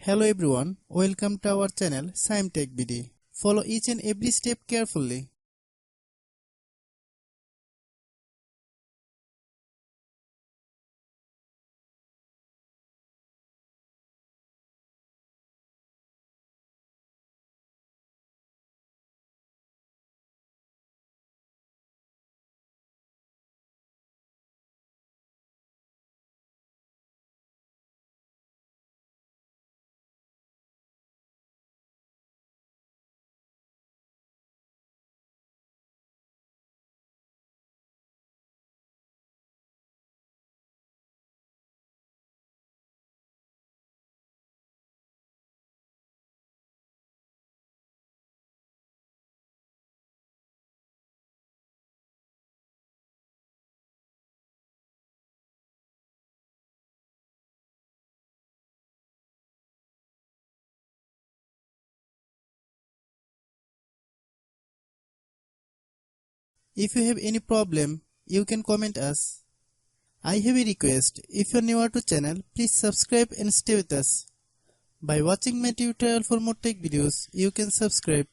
Hello everyone, welcome to our channel Shaem TechBD. Follow each and every step carefully. If you have any problem, you can comment us. I have a request, if you are new to channel, please subscribe and stay with us. By watching my tutorial for more tech videos, you can subscribe.